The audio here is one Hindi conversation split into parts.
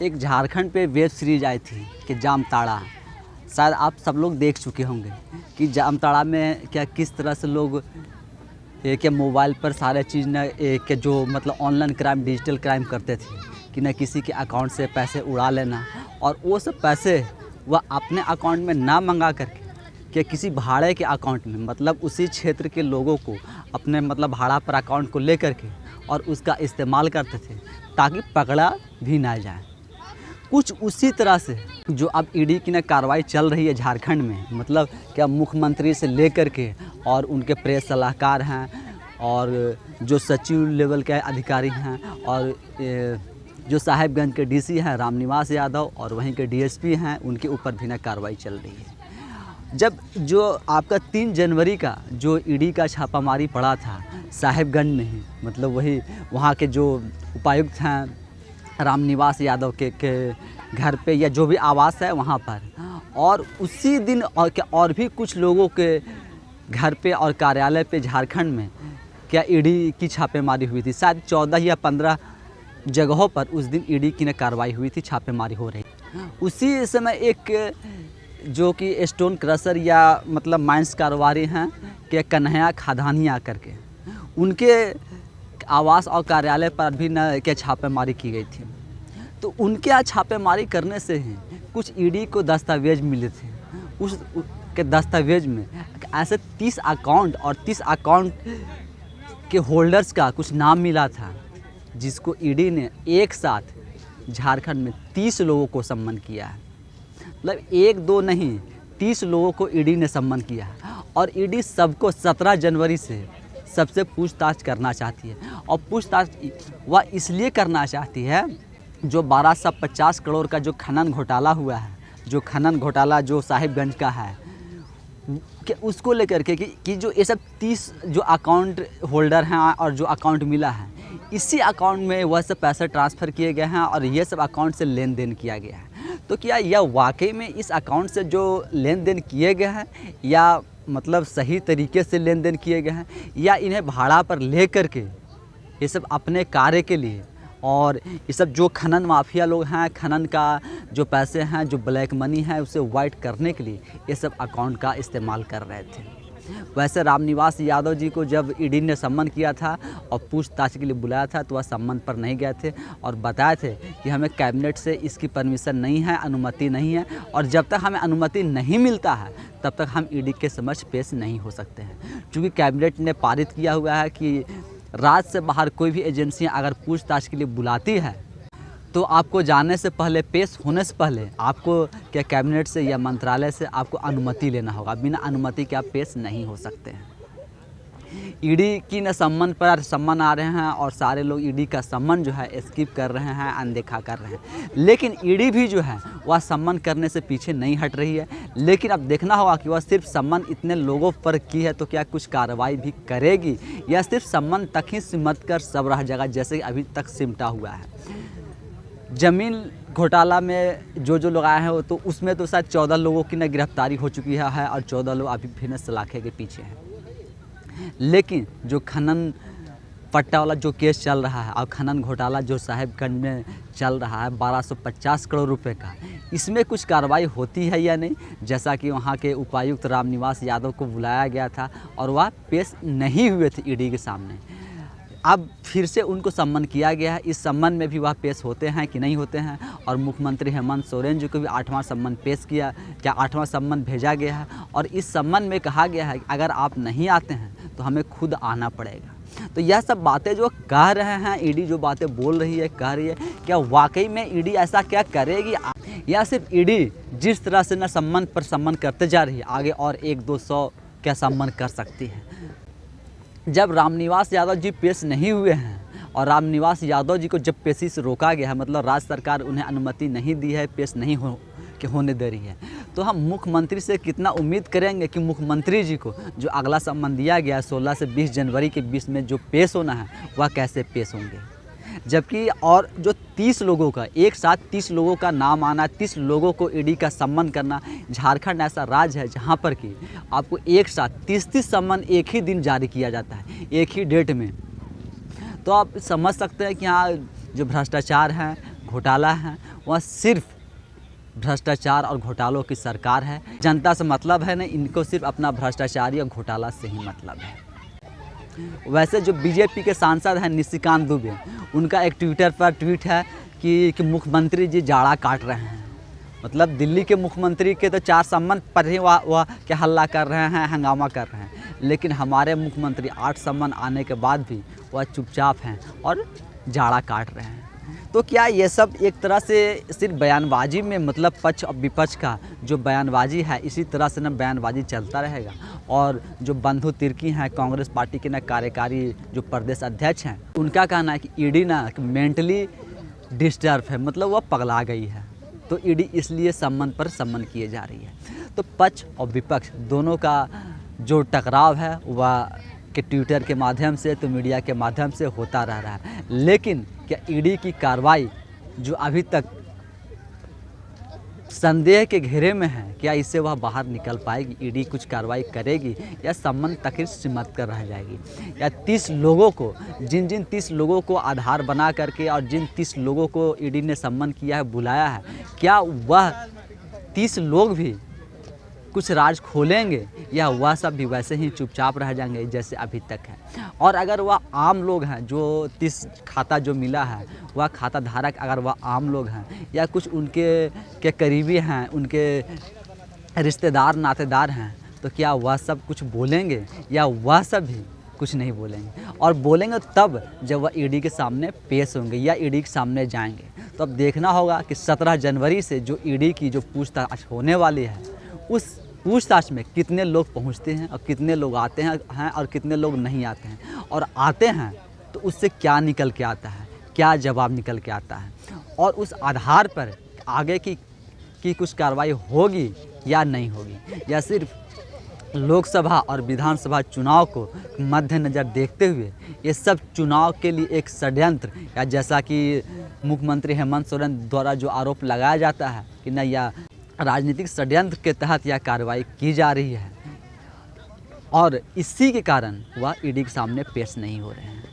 एक झारखंड पे वेब सीरीज़ आई थी कि जामताड़ा। शायद आप सब लोग देख चुके होंगे कि जामताड़ा में क्या किस तरह से लोग क्या मोबाइल पर सारे चीज़ न कि जो मतलब ऑनलाइन क्राइम डिजिटल क्राइम करते थे कि न किसी के अकाउंट से पैसे उड़ा लेना और वो सब पैसे वह अपने अकाउंट में ना मंगा करके कि किसी भाड़े के अकाउंट में मतलब उसी क्षेत्र के लोगों को अपने मतलब भाड़ा पर अकाउंट को ले करके और उसका इस्तेमाल करते थे ताकि पकड़ा भी ना जाए। कुछ उसी तरह से जो अब ईडी की न कार्रवाई चल रही है झारखंड में, मतलब क्या मुख्यमंत्री से लेकर के और उनके प्रेस सलाहकार हैं और जो सचिव लेवल के अधिकारी हैं और जो साहिबगंज के डीसी हैं रामनिवास यादव और वहीं के डीएसपी हैं, उनके ऊपर भी न कार्रवाई चल रही है। जब जो आपका 3 जनवरी का जो ईडी का छापामारी पड़ा था साहिबगंज में ही, मतलब वही वहाँ के जो उपायुक्त हैं रामनिवास यादव के घर पे या जो भी आवास है वहाँ पर, और उसी दिन और भी कुछ लोगों के घर पे और कार्यालय पे झारखंड में क्या ईडी की छापेमारी हुई थी। शायद 14 या 15 जगहों पर उस दिन ईडी की कार्रवाई हुई थी, छापेमारी हो रही। उसी समय एक जो कि स्टोन क्रशर या मतलब माइंस कारोबारी हैं कि कन्हैया खादानिया करके, उनके आवास और कार्यालय पर भी न क्या छापेमारी की गई थी। तो उनके यहाँ छापेमारी करने से ही कुछ ईडी को दस्तावेज मिले थे। उस के दस्तावेज में ऐसे 30 अकाउंट और 30 अकाउंट के होल्डर्स का कुछ नाम मिला था, जिसको ईडी ने एक साथ झारखंड में 30 लोगों को सम्मन किया है। मतलब 1-2 नहीं 30 लोगों को ईडी ने सम्मन किया है और ईडी सबको 17 जनवरी से सबसे पूछताछ करना चाहती है। और पूछताछ वह इसलिए करना चाहती है जो 1250 करोड़ का जो खनन घोटाला हुआ है, जो खनन घोटाला जो साहिबगंज का है, कि उसको लेकर के कि जो ये सब 30 जो अकाउंट होल्डर हैं और जो अकाउंट मिला है, इसी अकाउंट में वह सब पैसे ट्रांसफ़र किए गए हैं और ये सब अकाउंट से लेन देन किया गया है। तो क्या यह वाकई में इस अकाउंट से जो लेन देन किए गए हैं या मतलब सही तरीके से लेन देन किए गए हैं, या इन्हें भाड़ा पर ले करके ये सब अपने कार्य के लिए और ये सब जो खनन माफिया लोग हैं, खनन का जो पैसे हैं, जो ब्लैक मनी है, उसे वाइट करने के लिए ये सब अकाउंट का इस्तेमाल कर रहे थे। वैसे रामनिवास यादव जी को जब ईडी ने सम्मन किया था और पूछताछ के लिए बुलाया था तो वह सम्मन पर नहीं गए थे और बताए थे कि हमें कैबिनेट से इसकी परमिशन नहीं है, अनुमति नहीं है, और जब तक हमें अनुमति नहीं मिलता है तब तक हम ईडी के समक्ष पेश नहीं हो सकते हैं। क्योंकि कैबिनेट ने पारित किया हुआ है कि राज्य से बाहर कोई भी एजेंसियाँ अगर पूछताछ के लिए बुलाती है तो आपको जाने से पहले, पेश होने से पहले आपको क्या कैबिनेट से या मंत्रालय से आपको अनुमति लेना होगा। बिना अनुमति के आप पेश नहीं हो सकते हैं। ईडी की न सम्मन पर सम्मन आ रहे हैं और सारे लोग ईडी का सम्मन जो है स्किप कर रहे हैं, अनदेखा कर रहे हैं। लेकिन ईडी भी जो है वह सम्मन करने से पीछे नहीं हट रही है। लेकिन अब देखना होगा कि वह सिर्फ सम्मन इतने लोगों पर की है तो क्या कुछ कार्रवाई भी करेगी या सिर्फ सम्मन तक ही सिमट कर सब रह जाएगा जैसे अभी तक सिमटा हुआ है। ज़मीन घोटाला में जो लोग आए हैं वो तो उसमें तो शायद 14 लोगों की न गिरफ्तारी हो चुकी है और 14 लोग अभी फिर सलाखे के पीछे हैं। लेकिन जो खनन पट्टा वाला जो केस चल रहा है और खनन घोटाला जो साहिबगंज में चल रहा है 1250 करोड़ रुपए का, इसमें कुछ कार्रवाई होती है या नहीं, जैसा कि वहाँ के उपायुक्त रामनिवास यादव को बुलाया गया था और वह पेश नहीं हुए थे ईडी के सामने। अब फिर से उनको सम्मन किया गया है। इस सम्मन में भी वह पेश होते हैं कि नहीं होते हैं, और मुख्यमंत्री हेमंत सोरेन जी को भी 8वां सम्मन पेश किया, क्या 8वां सम्मन भेजा गया है और इस सम्मन में कहा गया है कि अगर आप नहीं आते हैं तो हमें खुद आना पड़ेगा। तो यह सब बातें जो कह रहे हैं ईडी, जो बातें बोल रही है, कह रही है, क्या वाकई में ईडी ऐसा क्या करेगी या सिर्फ ईडी जिस तरह से न सम्मन पर सम्मन करते जा रही है आगे और 100-200 क्या सम्मन कर सकती है। जब रामनिवास यादव जी पेश नहीं हुए हैं और रामनिवास यादव जी को जब पेशी से रोका गया है, मतलब राज्य सरकार उन्हें अनुमति नहीं दी है, पेश नहीं होने दे रही है, तो हम मुख्यमंत्री से कितना उम्मीद करेंगे कि मुख्यमंत्री जी को जो अगला सम्मन दिया गया है 16 से 20 जनवरी के बीच में जो पेश होना है वह कैसे पेश होंगे। जबकि और जो 30 लोगों का एक साथ 30 लोगों का नाम आना, 30 लोगों को ईडी का सम्मन करना। झारखंड ऐसा राज्य है जहाँ पर कि आपको एक साथ 30-30 सम्मन एक ही दिन जारी किया जाता है, एक ही डेट में। तो आप समझ सकते हैं कि यहाँ जो भ्रष्टाचार है, घोटाला है, वह सिर्फ भ्रष्टाचार और घोटालों की सरकार है। जनता से मतलब है नहीं, इनको सिर्फ अपना भ्रष्टाचारी और घोटाला से ही मतलब है। वैसे जो बीजेपी के सांसद हैं निशिकांत दुबे, उनका एक ट्विटर पर ट्वीट है कि मुख्यमंत्री जी जाड़ा काट रहे हैं। मतलब दिल्ली के मुख्यमंत्री के तो 4 सम्मन पर ही वह क्या हल्ला कर रहे हैं, हंगामा कर रहे हैं, लेकिन हमारे मुख्यमंत्री 8 सम्मन आने के बाद भी वह चुपचाप हैं और जाड़ा काट रहे हैं। तो क्या ये सब एक तरह से सिर्फ बयानबाजी में, मतलब पक्ष और विपक्ष का जो बयानबाजी है, इसी तरह से न बयानबाजी चलता रहेगा? और जो बंधु तिर्की हैं कांग्रेस पार्टी के न कार्यकारी जो प्रदेश अध्यक्ष हैं, उनका कहना है कि ईडी ना मेंटली डिस्टर्ब है, मतलब वह पगला गई है, तो ईडी इसलिए सम्मन पर सम्मन किए जा रही है। तो पक्ष और विपक्ष दोनों का जो टकराव है वह कि ट्विटर के माध्यम से तो मीडिया के माध्यम से होता रह रहा है। लेकिन क्या ईडी की कार्रवाई जो अभी तक संदेह के घेरे में है, क्या इससे वह बाहर निकल पाएगी? ईडी कुछ कार्रवाई करेगी या सम्मन तक ही सीमित कर रह जाएगी? या 30 लोगों को, जिन 30 लोगों को आधार बना करके और जिन 30 लोगों को ईडी ने सम्मन किया है, बुलाया है, क्या वह 30 लोग भी कुछ राज खोलेंगे या वह सब भी वैसे ही चुपचाप रह जाएंगे जैसे अभी तक है? और अगर वह आम लोग हैं, जो 30 खाता जो मिला है, वह खाता धारक अगर वह आम लोग हैं या कुछ उनके करीबी हैं, उनके रिश्तेदार नातेदार हैं, तो क्या वह सब कुछ बोलेंगे या वह सब भी कुछ नहीं बोलेंगे? और बोलेंगे तब जब वह ईडी के सामने पेश होंगे या ईडी के सामने जाएंगे। तो अब देखना होगा कि 17 जनवरी से जो ईडी की जो पूछताछ होने वाली है, उस पूछताछ में कितने लोग पहुंचते हैं और कितने लोग आते हैं और कितने लोग नहीं आते हैं, और आते हैं तो उससे क्या निकल के आता है, क्या जवाब निकल के आता है, और उस आधार पर आगे की कुछ कार्रवाई होगी या नहीं होगी, या सिर्फ लोकसभा और विधानसभा चुनाव को मद्देनज़र देखते हुए ये सब चुनाव के लिए एक षड्यंत्र, या जैसा कि मुख्यमंत्री हेमंत सोरेन द्वारा जो आरोप लगाया जाता है कि नहीं, या राजनीतिक षड्यंत्र के तहत यह कार्रवाई की जा रही है और इसी के कारण वह ईडी के सामने पेश नहीं हो रहे हैं।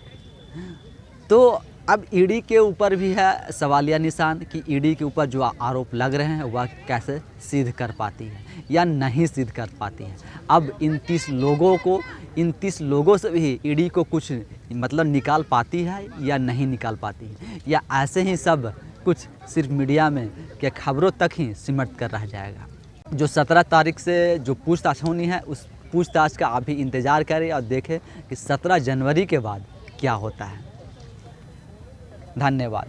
तो अब ईडी के ऊपर भी है सवालिया निशान कि ईडी के ऊपर जो आरोप लग रहे हैं वह कैसे सिद्ध कर पाती है या नहीं सिद्ध कर पाती है। अब इन 30 लोगों से भी ईडी को कुछ मतलब निकाल पाती है या नहीं निकाल पाती है, या ऐसे ही सब कुछ सिर्फ मीडिया में क्या खबरों तक ही सिमट कर रह जाएगा। जो 17 तारीख से जो पूछताछ होनी है, उस पूछताछ का अभी इंतज़ार करें और देखें कि 17 जनवरी के बाद क्या होता है। धन्यवाद।